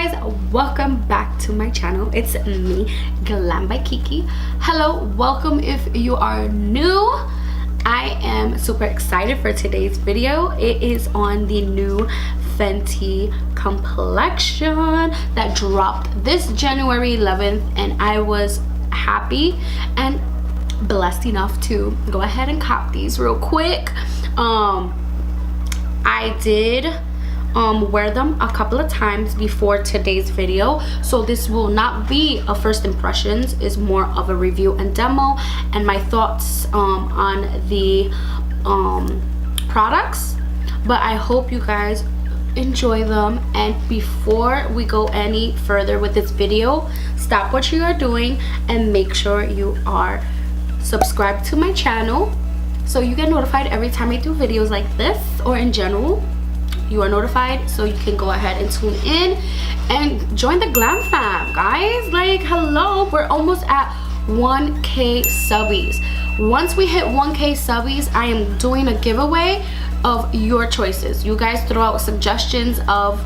guys, welcome back to my channel. It's me, Glambykiki. Hello, welcome if you are new. I am super excited for today's video. It is on the new Fenty complexion that dropped this January 11th, and I was happy and blessed enough to go ahead and cop these real quick. I did wear them a couple of times before today's video, so this will not be a first impressions, is more of a review and demo and my thoughts on the products. But I hope you guys enjoy them, and before we go any further with this video, stop what you are doing and make sure you are subscribed to my channel so you get notified every time I do videos like this, or in general you are notified, so you can go ahead and tune in and join the glam fam, guys. Like, hello, we're almost at 1K subbies. Once we hit 1K subbies, I am doing a giveaway of your choices. You guys throw out suggestions of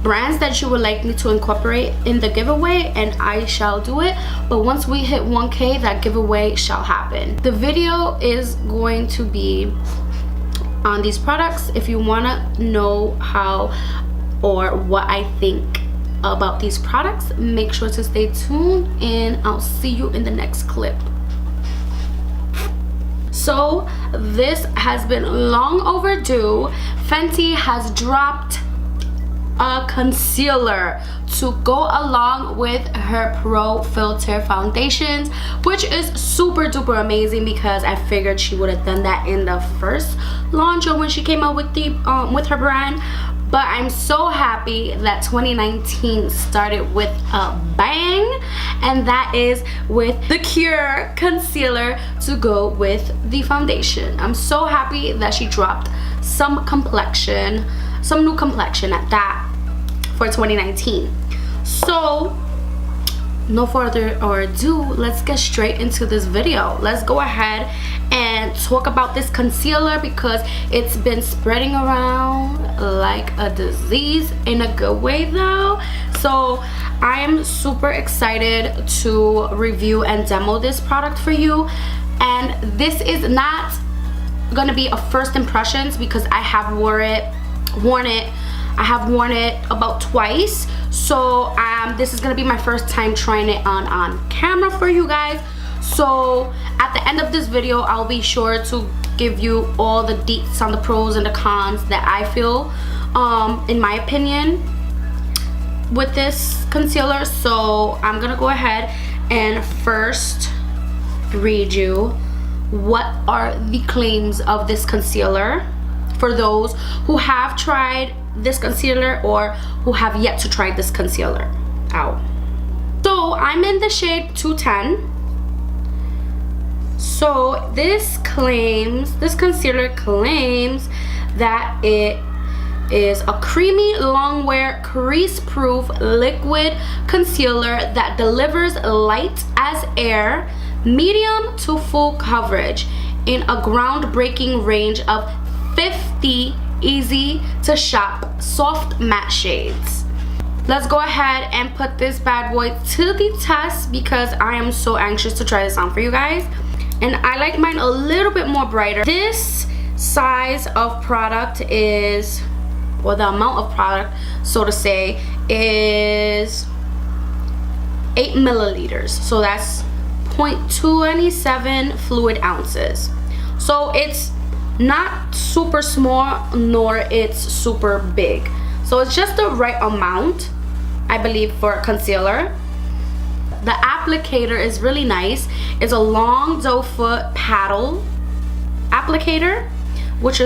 brands that you would like me to incorporate in the giveaway, and I shall do it. But once we hit 1K, that giveaway shall happen. The video is going to be on these products. If you want to know how or what I think about these products, make sure to stay tuned, and I'll see you in the next clip. So this has been long overdue. Fenty has dropped a concealer to go along with her Pro FILT'R foundations, which is super duper amazing because I figured she would have done that in the first launch or when she came out with the with her brand. But I'm so happy that 2019 started with a bang, and that is with the Cure concealer to go with the foundation. I'm so happy that she dropped some complexion, some new complexion at that, for 2019. So no further ado, let's get straight into this video. Let's go ahead and talk about this concealer because it's been spreading around like a disease, in a good way though. So I am super excited to review and demo this product for you, and this is not gonna be a first impressions because I have worn it about twice. So this is gonna be my first time trying it on camera for you guys. So at the end of this video, I'll be sure to give you all the deets on the pros and the cons that I feel in my opinion with this concealer. So I'm gonna go ahead and first read you what are the claims of this concealer for those who have tried this concealer or who have yet to try this concealer out. So I'm in the shade 210. So this concealer claims that it is a creamy long wear crease proof liquid concealer that delivers light as air, medium to full coverage in a groundbreaking range of 50 easy to shop soft matte shades. Let's go ahead and put this bad boy to the test because I am so anxious to try this on for you guys, and I like mine a little bit more brighter. This size of product is, or the amount of product, so to say, is 8 milliliters. So that's 0.27 fluid ounces. So it's not super small nor it's super big, so it's just the right amount, I believe, for a concealer. The applicator is really nice. It's a long doe foot paddle applicator, which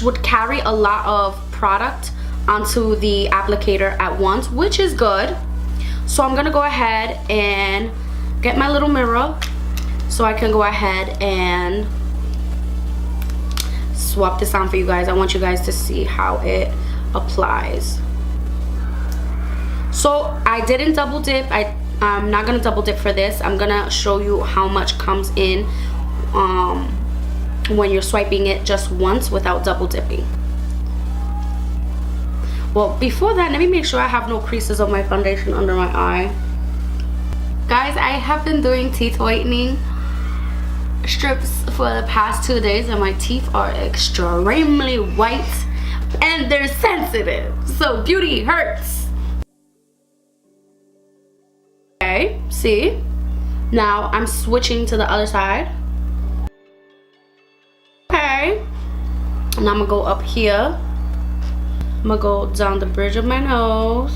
would carry a lot of product onto the applicator at once, which is good. So I'm gonna go ahead and get my little mirror so I can go ahead and swap this on for you guys. I want you guys to see how it applies. So I didn't double dip. I'm not gonna double dip for this. I'm gonna show you how much comes in when you're swiping it just once without double dipping. Well, before that, let me make sure I have no creases of my foundation under my eye. Guys, I have been doing teeth whitening strips for the past 2 days, and my teeth are extremely white and they're sensitive, so beauty hurts. Okay, see? Now I'm switching to the other side. Okay, and I'm gonna go up here. I'm gonna go down the bridge of my nose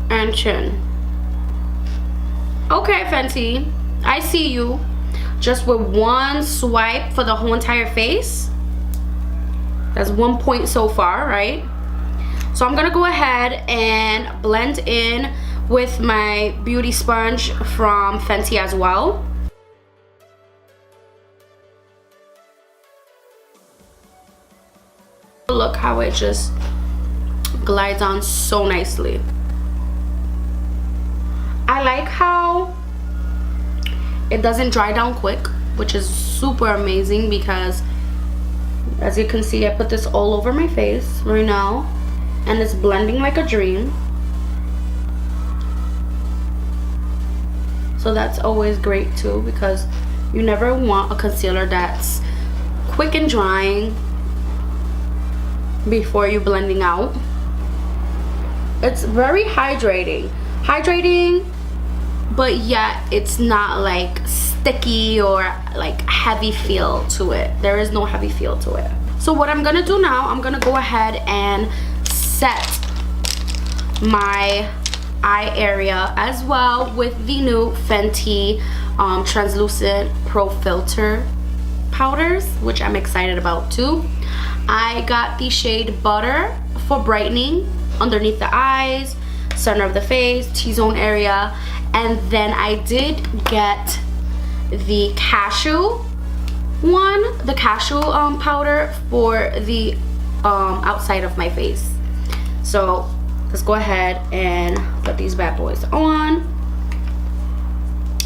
and chin. Okay, Fenty, I see you. Just with one swipe for the whole entire face. That's 1 point so far, right? So I'm gonna go ahead and blend in with my beauty sponge from Fenty as well. Look how it just glides on so nicely. I like how it doesn't dry down quick, which is super amazing, because as you can see, I put this all over my face right now and it's blending like a dream. So that's always great too, because you never want a concealer that's quick and drying before you blending out. It's very hydrating, but yet it's not like sticky or like heavy feel to it. There is no heavy feel to it. So what I'm gonna do now, I'm gonna go ahead and set my eye area as well with the new Fenty translucent pro filter powders, which I'm excited about too. I got the shade Butter for brightening underneath the eyes, center of the face, T-zone area, and then I did get the Cashew one, the Cashew powder for the outside of my face. So let's go ahead and put these bad boys on.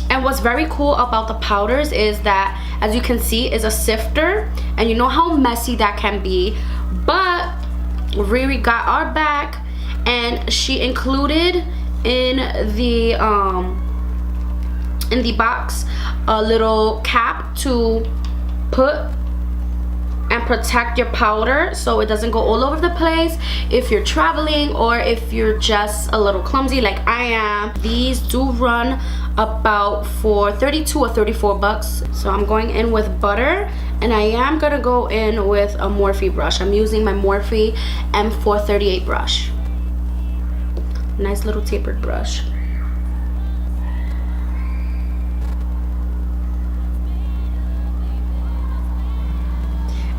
And what's very cool about the powders is that, as you can see, is a sifter, and you know how messy that can be, but Riri got our back, and she included in the box a little cap to put and protect your powder so it doesn't go all over the place if you're traveling or if you're just a little clumsy like I am. These do run about for 32 or 34 bucks. So I'm going in with Butter, and I am gonna go in with a Morphe brush. I'm using my Morphe M438 brush. Nice little tapered brush.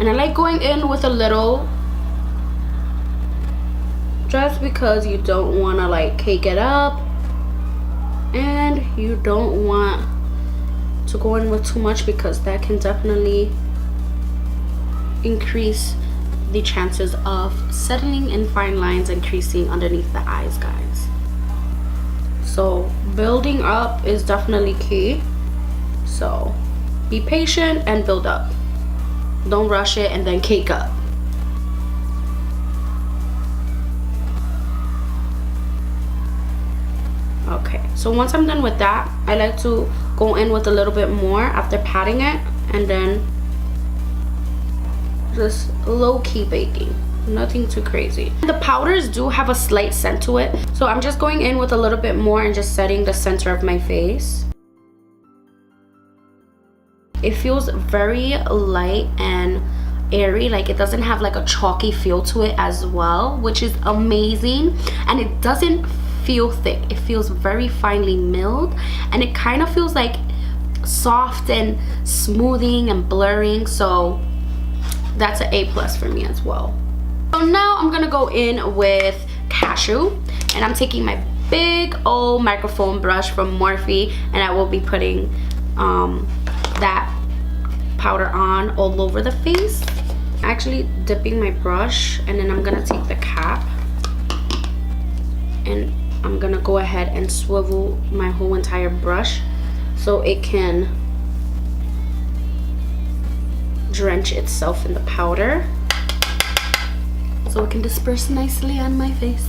And I like going in with a little, just because you don't want to like cake it up, and you don't want to go in with too much, because that can definitely increase the chances of settling in fine lines and creasing underneath the eyes, guys. So building up is definitely key. So be patient and build up. Don't rush it and then cake up. Okay, so once I'm done with that, I like to go in with a little bit more after patting it, and then just low-key baking, nothing too crazy. The powders do have a slight scent to it, so I'm just going in with a little bit more and just setting the center of my face. It feels very light and airy, like it doesn't have like a chalky feel to it as well, which is amazing. And it doesn't feel thick, it feels very finely milled, and it kind of feels like soft and smoothing and blurring, so that's an A+ for me as well. So now I'm gonna go in with Cashew, and I'm taking my big old microphone brush from Morphe, and I will be putting that powder on all over the face. Actually dipping my brush, and then I'm gonna take the cap and I'm gonna go ahead and swivel my whole entire brush so it can drench itself in the powder. so it can disperse nicely on my face.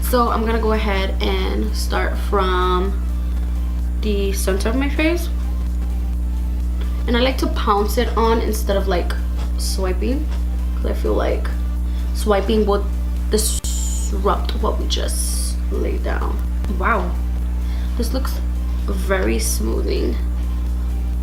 So I'm gonna go ahead and start from the center of my face, and I like to pounce it on instead of like swiping, because I feel like swiping would disrupt what we just laid down. Wow, this looks very smoothing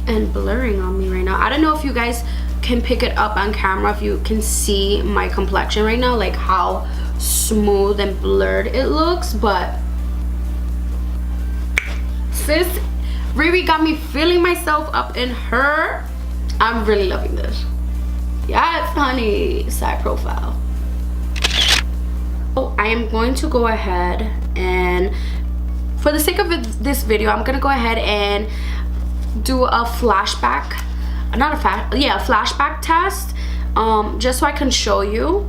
and blurring on me right now. I don't know if you guys can pick it up on camera, if you can see my complexion right now, like how smooth and blurred it looks, but sis Riri got me feeling myself up in her. I'm really loving this. Yes, honey. Side profile. So I am going to go ahead and, for the sake of this video, I'm gonna go ahead and do a flashback, a flashback test, just so I can show you.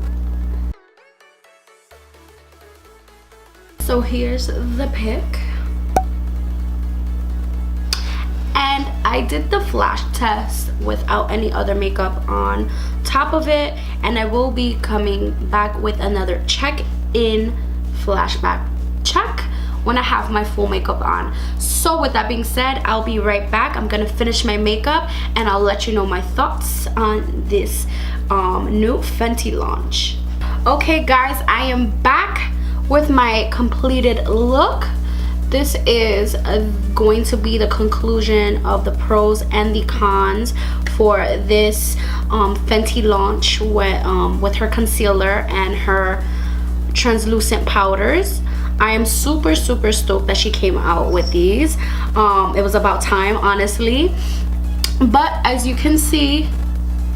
So here's the pic, and I did the flash test without any other makeup on top of it, and I will be coming back with another check-in flashback check when I have my full makeup on. So with that being said, I'll be right back. I'm gonna finish my makeup and I'll let you know my thoughts on this new Fenty launch. Okay guys, I am back with my completed look. This is going to be the conclusion of the pros and the cons for this Fenty launch with her concealer and her translucent powders. I am super stoked that she came out with these. It was about time, honestly. But as you can see,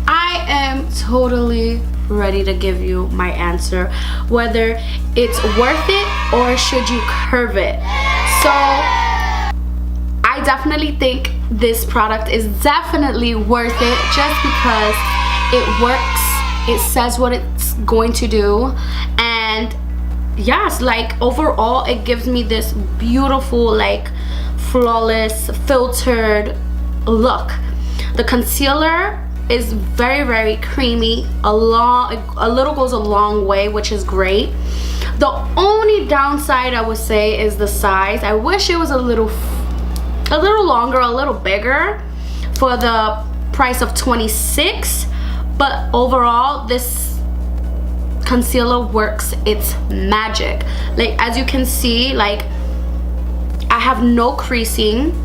I am totally ready to give you my answer, whether it's worth it or should you curve it. So I definitely think this product is definitely worth it, just because it works, it says what it's going to do, and yes, like overall it gives me this beautiful, like flawless, filtered look. The concealer is very creamy. A little goes a long way, which is great. The only downside I would say is the size. I wish it was a little longer, a little bigger for the price of $26, but overall this concealer works its magic. Like as you can see, like I have no creasing.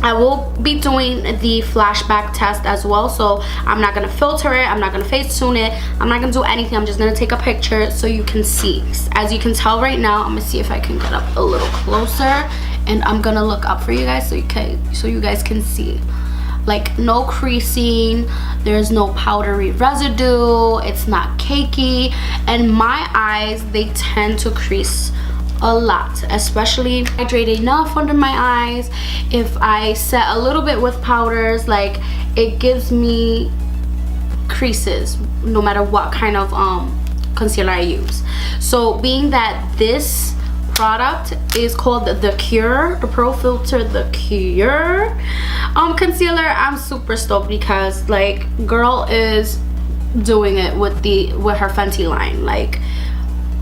I will be doing the flashback test as well, so I'm not gonna filter it, I'm not gonna face tune it, I'm not gonna do anything. I'm just gonna take a picture so you can see. As you can tell right now, I'm gonna see if I can get up a little closer, and I'm gonna look up for you guys so you guys can see. Like no creasing, there's no powdery residue, it's not cakey, and my eyes, they tend to crease a lot, especially hydrate enough under my eyes. If I set a little bit with powders, like it gives me creases no matter what kind of concealer I use. So being that this product is called the Cure, the Pro Filter The Cure concealer, I'm super stoked, because like girl is doing it with her Fenty line. Like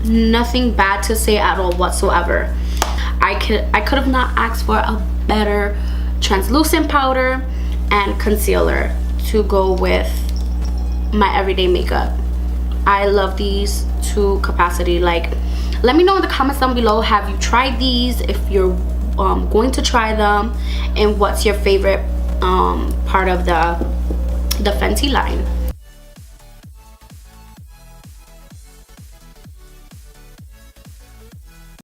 nothing bad to say at all whatsoever. I could have not asked for a better translucent powder and concealer to go with my everyday makeup. I love these to capacity. Like let me know in the comments down below, have you tried these, if you're going to try them, and what's your favorite part of the Fenty line.